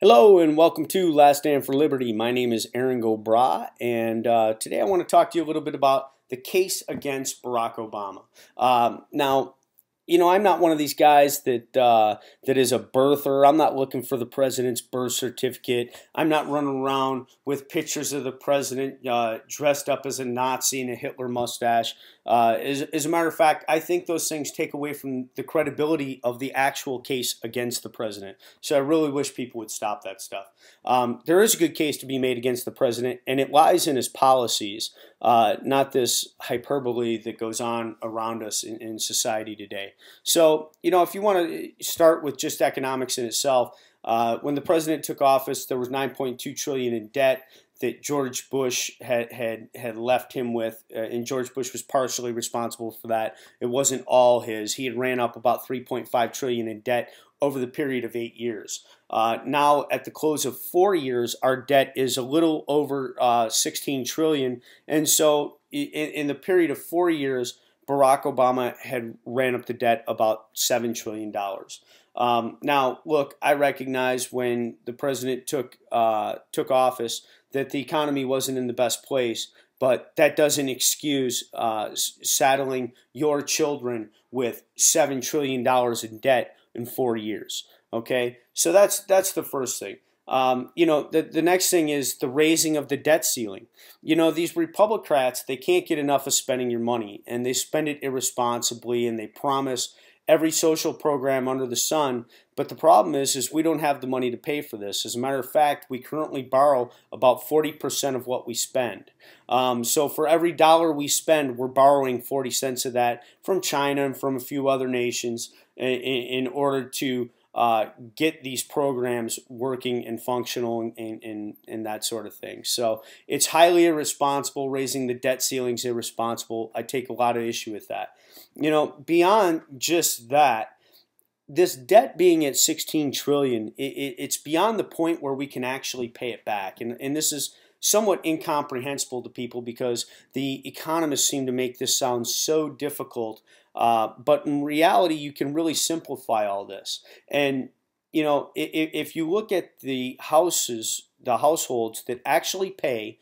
Hello and welcome to Last Stand for Liberty. My name is Aaron Gobra, and today I want to talk to you a little bit about the case against Barack Obama. Now, I'm not one of these guys that is a birther. I'm not looking for the president's birth certificate. I'm not running around with pictures of the president dressed up as a Nazi and a Hitler mustache. As a matter of fact, I think those things take away from the credibility of the actual case against the president. So I really wish people would stop that stuff. There is a good case to be made against the president, and it lies in his policies, not this hyperbole that goes on around us in society today. So, if you want to start with just economics in itself, when the president took office, there was $9.2 trillion in debt that George Bush had left him with, and George Bush was partially responsible for that. It wasn't all his. He had ran up about $3.5 trillion in debt over the period of 8 years. Now, at the close of 4 years, our debt is a little over $16 trillion, and so in the period of 4 years, Barack Obama had ran up the debt about $7 trillion. Now, look, I recognize when the president took office that the economy wasn't in the best place, but that doesn't excuse saddling your children with $7 trillion in debt in 4 years. Okay, so that's the first thing. The next thing is the raising of the debt ceiling. These Republicrats, they can't get enough of spending your money, and they spend it irresponsibly, and they promise every social program under the sun. But the problem is we don't have the money to pay for this. As a matter of fact, we currently borrow about 40% of what we spend. So for every dollar we spend, we're borrowing 40 cents of that from China and from a few other nations in order to get these programs working and functional and that sort of thing. So it's highly irresponsible. Raising the debt ceiling is irresponsible. I take a lot of issue with that. Beyond just that, this debt being at $16 trillion, it's beyond the point where we can actually pay it back. And this is somewhat incomprehensible to people because the economists seem to make this sound so difficult. But in reality, you can really simplify all this. And, if you look at the households that actually pay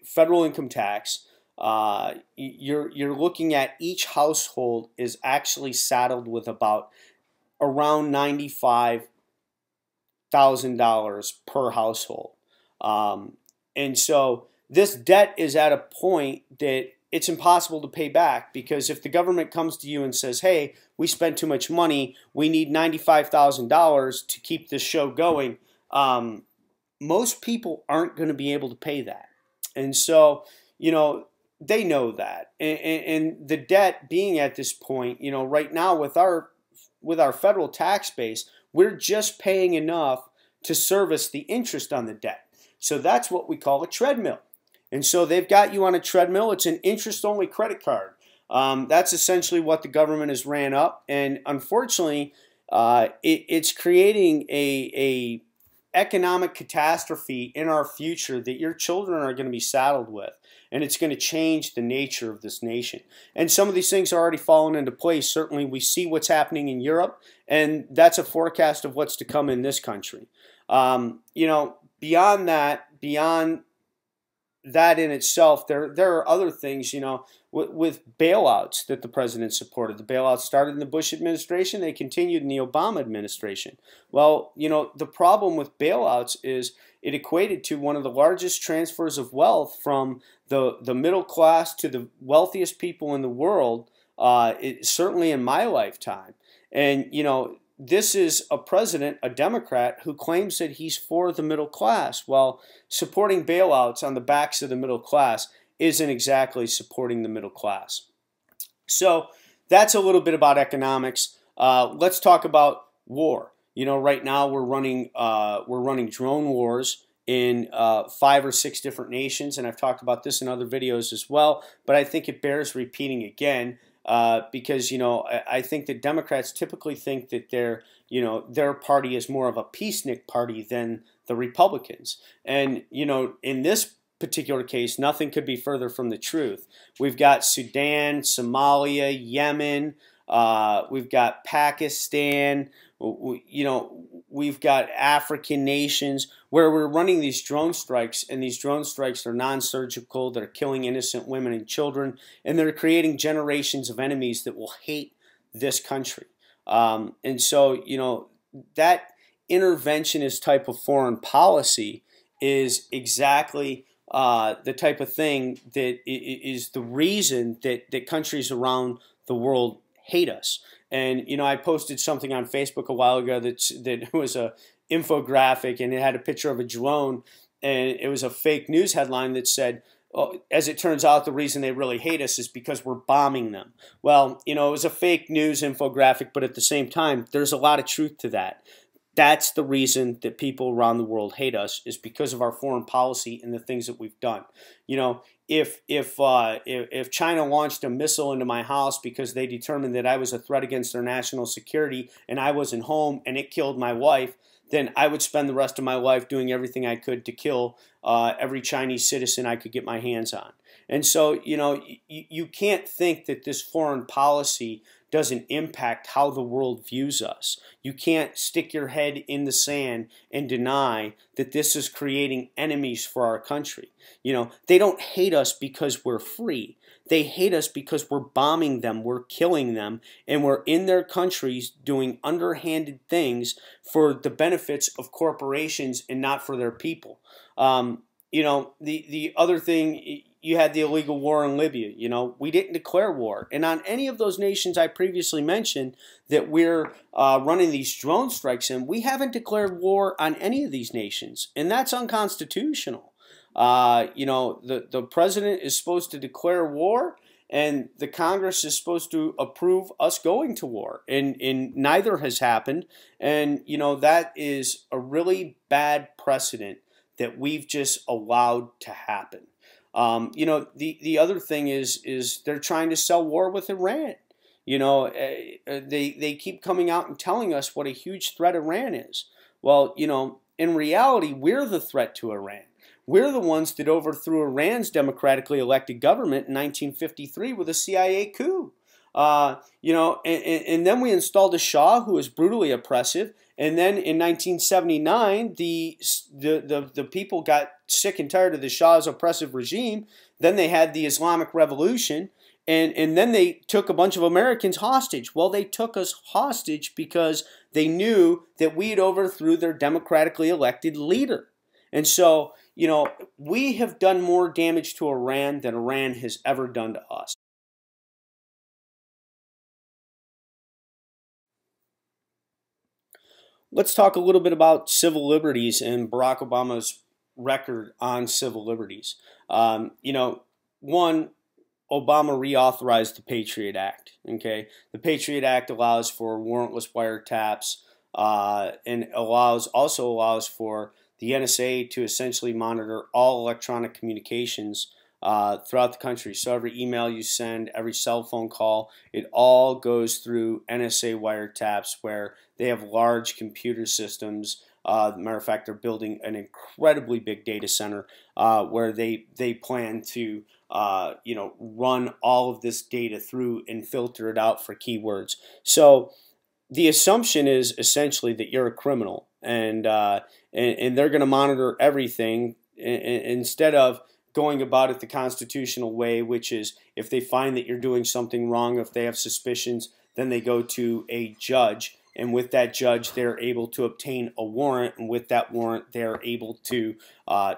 federal income tax, you're looking at each household is actually saddled with around $95,000 per household. And so this debt is at a point that it's impossible to pay back, because if the government comes to you and says, hey, we spent too much money, we need $95,000 to keep this show going, most people aren't going to be able to pay that. And so, they know that. And the debt being at this point, right now with our federal tax base, we're just paying enough to service the interest on the debt. So that's what we call a treadmill. And so they've got you on a treadmill. It's an interest-only credit card. That's essentially what the government has ran up. And unfortunately, it's creating a economic catastrophe in our future that your children are going to be saddled with. And it's going to change the nature of this nation. And some of these things are already falling into place. Certainly, we see what's happening in Europe, and that's a forecast of what's to come in this country. Beyond that in itself, there are other things, with bailouts that the president supported. The bailouts started in the Bush administration. They continued in the Obama administration. Well, the problem with bailouts is it equated to one of the largest transfers of wealth from the middle class to the wealthiest people in the world, certainly in my lifetime. And, this is a president, a Democrat, who claims that he's for the middle class. Well, supporting bailouts on the backs of the middle class isn't exactly supporting the middle class. So that's a little bit about economics. Let's talk about war. Right now we're running drone wars in 5 or 6 different nations, and I've talked about this in other videos as well. But I think it bears repeating again. Because I think that Democrats typically think that their party is more of a peacenik party than the Republicans, and in this particular case, nothing could be further from the truth. We've got Sudan, Somalia, Yemen, we've got Pakistan, We've got African nations where we're running these drone strikes, and these drone strikes are non-surgical. They're killing innocent women and children, and they're creating generations of enemies that will hate this country. And so, that interventionist type of foreign policy is exactly the type of thing that is the reason that countries around the world hate us. And I posted something on Facebook a while ago that was a infographic, and it had a picture of a drone, and it was a fake news headline that said, "Oh, as it turns out, the reason they really hate us is because we're bombing them." Well, it was a fake news infographic, but at the same time, there's a lot of truth to that. That's the reason that people around the world hate us, is because of our foreign policy and the things that we've done. If China launched a missile into my house because they determined that I was a threat against their national security and I wasn't home and it killed my wife, then I would spend the rest of my life doing everything I could to kill every Chinese citizen I could get my hands on. And so, you can't think that this foreign policy doesn't impact how the world views us. You can't stick your head in the sand and deny that this is creating enemies for our country. They don't hate us because we're free. They hate us because we're bombing them, we're killing them, and we're in their countries doing underhanded things for the benefits of corporations and not for their people. The other thing, you had the illegal war in Libya. We didn't declare war. And on any of those nations I previously mentioned that we're running these drone strikes in, we haven't declared war on any of these nations. And that's unconstitutional. The president is supposed to declare war, and the Congress is supposed to approve us going to war. And neither has happened. And, that is a really bad precedent that we've just allowed to happen. The other thing is they're trying to sell war with Iran. They keep coming out and telling us what a huge threat Iran is. Well, in reality, we're the threat to Iran. We're the ones that overthrew Iran's democratically elected government in 1953 with a CIA coup. And then we installed a Shah who was brutally oppressive. And then in 1979, the people got sick and tired of the Shah's oppressive regime. Then they had the Islamic Revolution, and then they took a bunch of Americans hostage. Well, they took us hostage because they knew that we had overthrew their democratically elected leader. And so, we have done more damage to Iran than Iran has ever done to us. Let's talk a little bit about civil liberties and Barack Obama's record on civil liberties. One, Obama reauthorized the Patriot Act. Okay, the Patriot Act allows for warrantless wiretaps and also allows for the NSA to essentially monitor all electronic communications throughout the country. So every email you send, every cell phone call, it all goes through NSA wiretaps, where they have large computer systems. Matter of fact, they're building an incredibly big data center where they plan to run all of this data through and filter it out for keywords. So the assumption is essentially that you're a criminal, and they're going to monitor everything instead of going about it the constitutional way, which is if they find that you're doing something wrong, if they have suspicions, then they go to a judge. And with that judge, they're able to obtain a warrant. And with that warrant, they're able to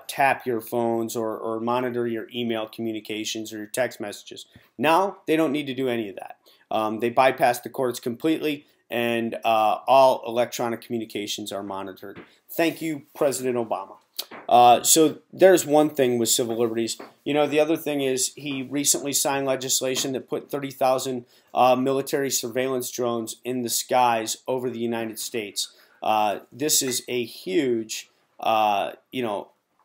tap your phones or monitor your email communications or your text messages. Now, they don't need to do any of that. They bypass the courts completely, and all electronic communications are monitored. Thank you, President Obama. So there's one thing with civil liberties. The other thing is he recently signed legislation that put 30,000 military surveillance drones in the skies over the United States. This is a huge,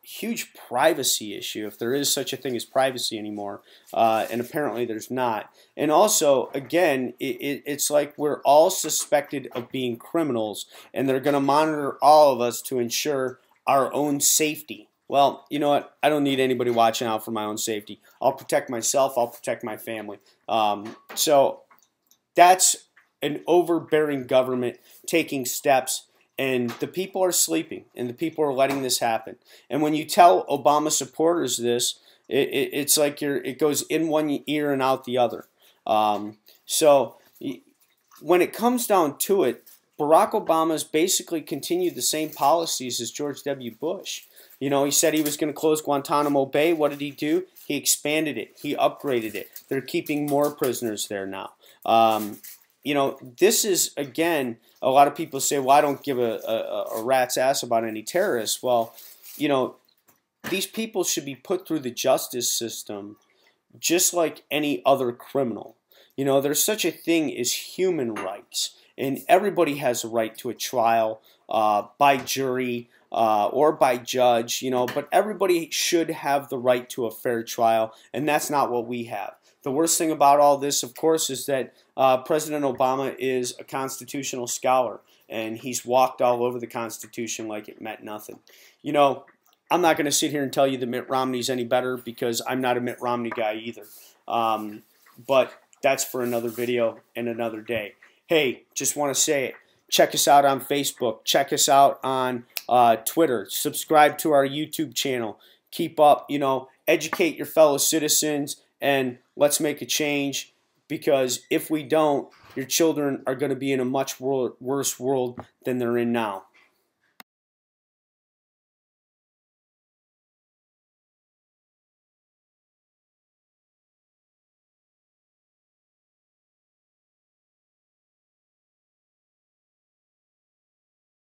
huge privacy issue, if there is such a thing as privacy anymore, and apparently there's not. And also, again, it's like we're all suspected of being criminals, and they're going to monitor all of us to ensure our own safety. Well, you know what? I don't need anybody watching out for my own safety. I'll protect myself. I'll protect my family. So that's an overbearing government taking steps, and the people are sleeping, and the people are letting this happen. And when you tell Obama supporters this, it's like it goes in one ear and out the other. So when it comes down to it, Barack Obama's basically continued the same policies as George W. Bush. You know, he said he was going to close Guantanamo Bay. What did he do? He expanded it. He upgraded it. They're keeping more prisoners there now. You know, this is, again, a lot of people say, well, I don't give a rat's ass about any terrorists. Well, you know, these people should be put through the justice system just like any other criminal. You know, there's such a thing as human rights, and everybody has a right to a trial by jury or by judge, you know, but everybody should have the right to a fair trial, and that's not what we have. The worst thing about all this, of course, is that President Obama is a constitutional scholar, and he's walked all over the Constitution like it meant nothing. You know, I'm not going to sit here and tell you that Mitt Romney's any better, because I'm not a Mitt Romney guy either. But that's for another video and another day. Hey, just want to say it. Check us out on Facebook. Check us out on Twitter. Subscribe to our YouTube channel. Keep up, you know, educate your fellow citizens, and let's make a change, because if we don't, your children are going to be in a much worse world than they're in now.